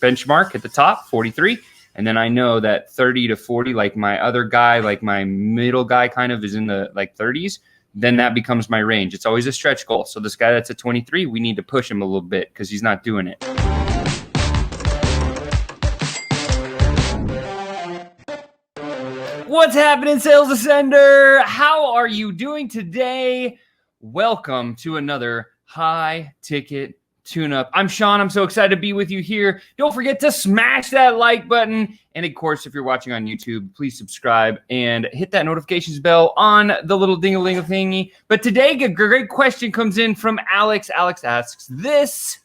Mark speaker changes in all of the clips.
Speaker 1: benchmark at the top, 43. And then I know that 30 to 40, like my other guy, like my middle guy kind of is in the like 30s, then that becomes my range. It's always a stretch goal. So this guy that's at 23, we need to push him a little bit because he's not doing it. What's happening, Sales Ascender? How are you doing today? Welcome to another high ticket tune-up. I'm Sean. I'm so excited to be with you here. Don't forget to smash that like button. And of course, if you're watching on YouTube, please subscribe and hit that notifications bell on the little ding-a-ling thingy. But today, a great question comes in from Alex. Alex asks this.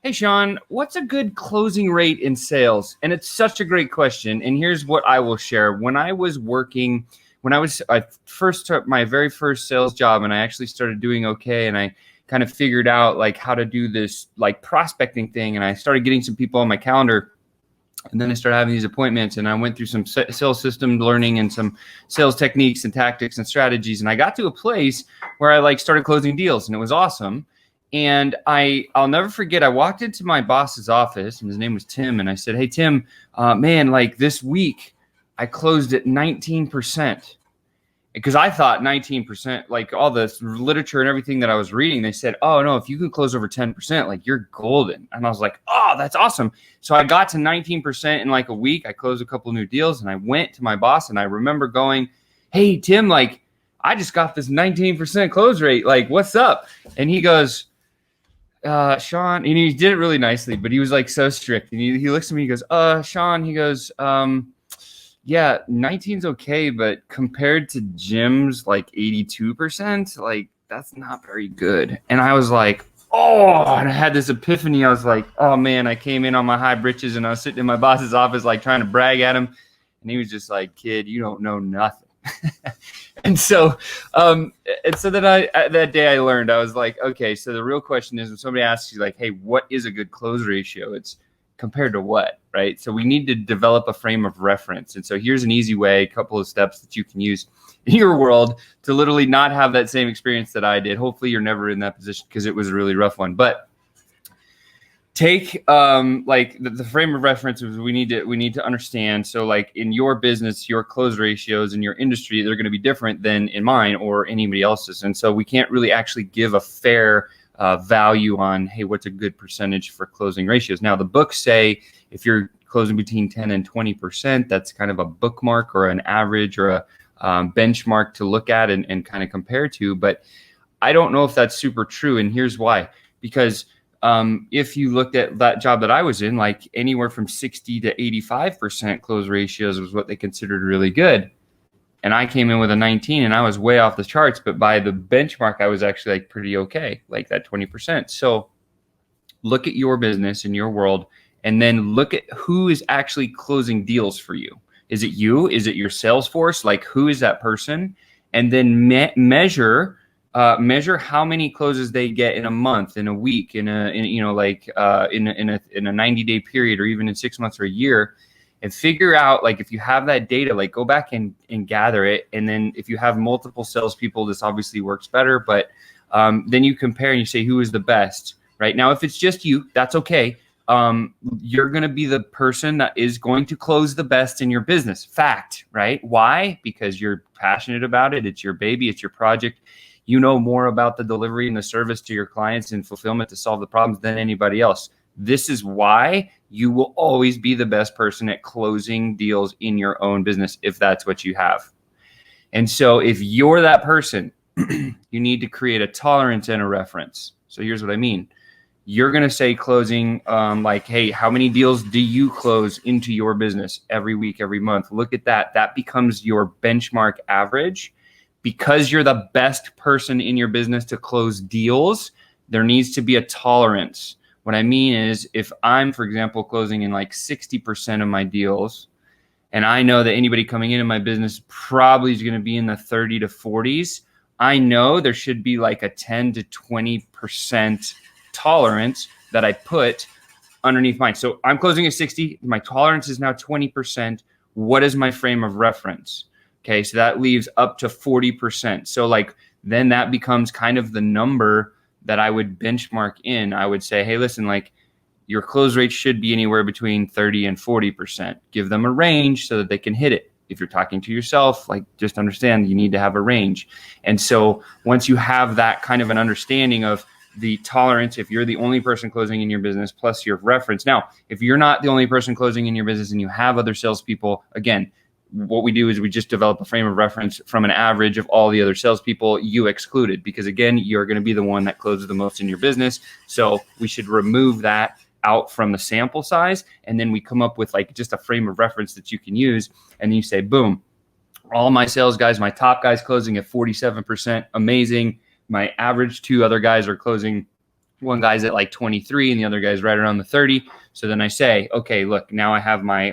Speaker 1: Hey, Sean, what's a good closing rate in sales? And it's such a great question. And here's what I will share. I first took my very first sales job and I actually started doing okay. And I kind of figured out like how to do this like prospecting thing. And I started getting some people on my calendar. And then I started having these appointments and I went through some sales system learning and some sales techniques and tactics and strategies. And I got to a place where I like started closing deals and it was awesome. And I'll never forget, I walked into my boss's office and his name was Tim. And I said, hey, Tim, man, like this week I closed at 19%. Because I thought 19%, like all the literature and everything that I was reading, they said, oh, no, if you can close over 10%, like you're golden. And I was like, oh, that's awesome. So I got to 19% in like a week. I closed a couple new deals and I went to my boss and I remember going, hey, Tim, like I just got this 19% close rate. Like, what's up? And he goes, Sean, and he did it really nicely, but he was like so strict. And he looks at me, he goes, Sean, he goes, yeah, 19's okay, but compared to Jim's like 82%, like that's not very good. And I was like, oh, and I had this epiphany. I was like, oh man, I came in on my high britches and I was sitting in my boss's office, like trying to brag at him. And he was just like, kid, you don't know nothing. And so then that day I learned, I was like, okay, so the real question is when somebody asks you like, hey, what is a good close ratio? It's compared to what, right? So we need to develop a frame of reference. And so here's an easy way, a couple of steps that you can use in your world to literally not have that same experience that I did. Hopefully you're never in that position because it was a really rough one. But take like the frame of reference is we need to understand. So like in your business, your close ratios in your industry, they're going to be different than in mine or anybody else's. And so we can't really actually give a fair value on, hey, what's a good percentage for closing ratios? Now, the books say if you're closing between 10 and 20%, that's kind of a bookmark or an average or a benchmark to look at and kind of compare to. But I don't know if that's super true. And here's why. Because if you looked at that job that I was in, like anywhere from 60 to 85% close ratios was what they considered really good. And I came in with a 19 and I was way off the charts, but by the benchmark, I was actually like pretty okay, like that 20%. So look at your business in your world and then look at who is actually closing deals for you. Is it you? Is it your sales force? Like who is that person? And then measure how many closes they get in a month, in a week, in a 90-day period, or even in 6 months or a year. And figure out, like, if you have that data, like go back and gather it. And then if you have multiple salespeople, this obviously works better. But then you compare and you say, who is the best, right? Now, if it's just you, that's okay. You're going to be the person that is going to close the best in your business. Fact, right? Why? Because you're passionate about it. It's your baby. It's your project. You know more about the delivery and the service to your clients and fulfillment to solve the problems than anybody else. This is why you will always be the best person at closing deals in your own business if that's what you have. And so if you're that person, you need to create a tolerance and a reference. So here's what I mean. You're going to say closing like, hey, how many deals do you close into your business every week, every month? Look at that. That becomes your benchmark average. Because you're the best person in your business to close deals, there needs to be a tolerance. What I mean is if I'm, for example, closing in like 60% of my deals, and I know that anybody coming into my business probably is going to be in the 30 to 40s, I know there should be like a 10 to 20% tolerance that I put underneath mine. So I'm closing at 60. My tolerance is now 20%. What is my frame of reference? Okay, so that leaves up to 40%. So like then that becomes kind of the number that I would benchmark in. I would say, hey, listen, like your close rate should be anywhere between 30 and 40%. Give them a range so that they can hit it. If you're talking to yourself, like, just understand you need to have a range. And so once you have that kind of an understanding of the tolerance, if you're the only person closing in your business plus your reference. Now, if you're not the only person closing in your business and you have other salespeople, again, what we do is we just develop a frame of reference from an average of all the other salespeople, you excluded, because again, you're going to be the one that closes the most in your business. So we should remove that out from the sample size. And then we come up with like just a frame of reference that you can use. And then you say, boom, all my sales guys, my top guys closing at 47%. Amazing. My average 2 other guys are closing. One guy's at like 23 and the other guy's right around the 30. So then I say, okay, look, now I have my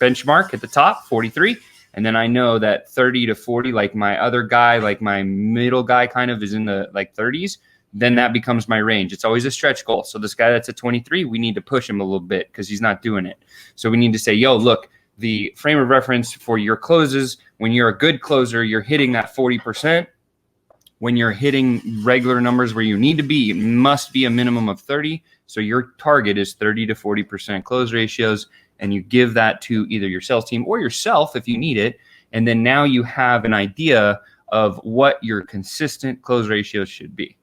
Speaker 1: benchmark at the top, 43. And then I know that 30 to 40, like my other guy, like my middle guy kind of is in the like 30s. Then that becomes my range. It's always a stretch goal. So this guy that's at 23, we need to push him a little bit because he's not doing it. So we need to say, yo, look, the frame of reference for your closes, when you're a good closer, you're hitting that 40%. When you're hitting regular numbers where you need to be, it must be a minimum of 30. So your target is 30 to 40% close ratios. And you give that to either your sales team or yourself if you need it. And then now you have an idea of what your consistent close ratios should be.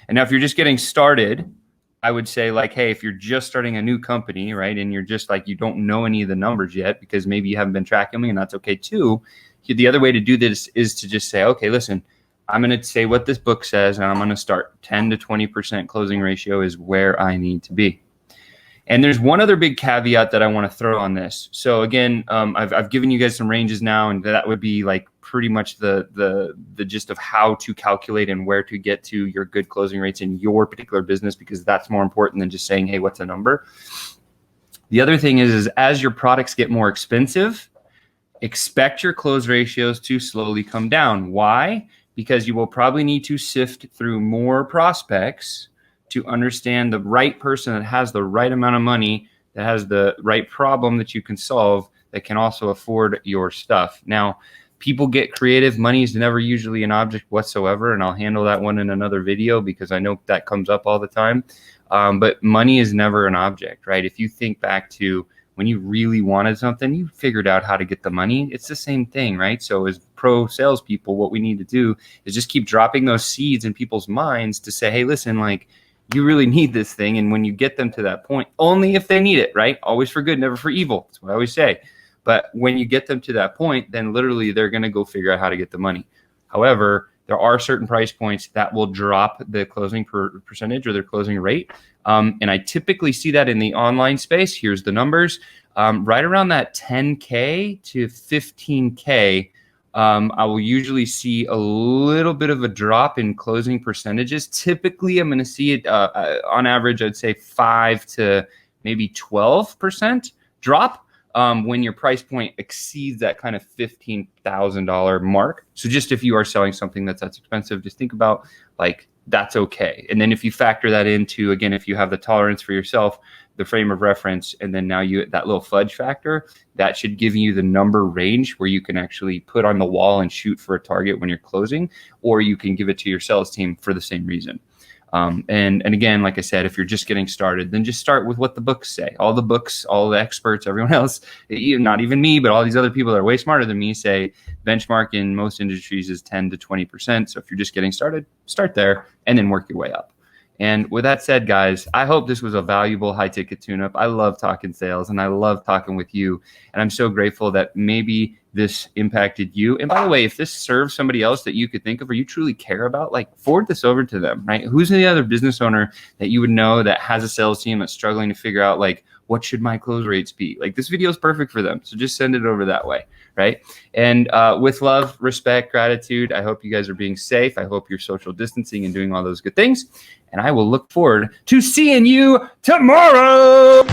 Speaker 1: And now if you're just getting started, I would say like, hey, if you're just starting a new company, right, and you're just like, you don't know any of the numbers yet because maybe you haven't been tracking them, and that's okay too. The other way to do this is to just say, okay, listen, I'm going to say what this book says, and I'm going to start 10 to 20% closing ratio is where I need to be. And there's one other big caveat that I want to throw on this. So again, I've given you guys some ranges now, and that would be like pretty much the gist of how to calculate and where to get to your good closing rates in your particular business, because that's more important than just saying, hey, what's a number? The other thing is as your products get more expensive, expect your close ratios to slowly come down. Why? Because you will probably need to sift through more prospects to understand the right person that has the right amount of money, that has the right problem that you can solve, that can also afford your stuff. Now, people get creative. Money is never usually an object whatsoever, and I'll handle that one in another video because I know that comes up all the time. But money is never an object, right? If you think back to when you really wanted something, you figured out how to get the money. It's the same thing, right? So as pro salespeople, what we need to do is just keep dropping those seeds in people's minds to say, hey, listen, like, you really need this thing. And when you get them to that point, only if they need it, right? Always for good, never for evil. That's what I always say. But when you get them to that point, then literally they're going to go figure out how to get the money. However, there are certain price points that will drop the closing percentage or their closing rate. And I typically see that in the online space. Here's the numbers. Right around that 10K to 15K, I will usually see a little bit of a drop in closing percentages. Typically, I'm going to see it on average, I'd say 5 to maybe 12% drop when your price point exceeds that kind of $15,000 mark. So just if you are selling something that's expensive, just think about like that's okay. And then if you factor that into, again, if you have the tolerance for yourself, the frame of reference, and then now you that little fudge factor, that should give you the number range where you can actually put on the wall and shoot for a target when you're closing, or you can give it to your sales team for the same reason. And again, like I said, if you're just getting started, then just start with what the books say. All the books, all the experts, everyone else, not even me, but all these other people that are way smarter than me say benchmark in most industries is 10 to 20%. So if you're just getting started, start there and then work your way up. And with that said, guys, I hope this was a valuable high ticket tune-up. I love talking sales and I love talking with you. And I'm so grateful that maybe this impacted you. And by the way, if this serves somebody else that you could think of or you truly care about, like forward this over to them, right? Who's the other business owner that you would know that has a sales team that's struggling to figure out like, what should my close rates be? Like this video is perfect for them. So just send it over that way, right? And with love, respect, gratitude, I hope you guys are being safe. I hope you're social distancing and doing all those good things. And I will look forward to seeing you tomorrow.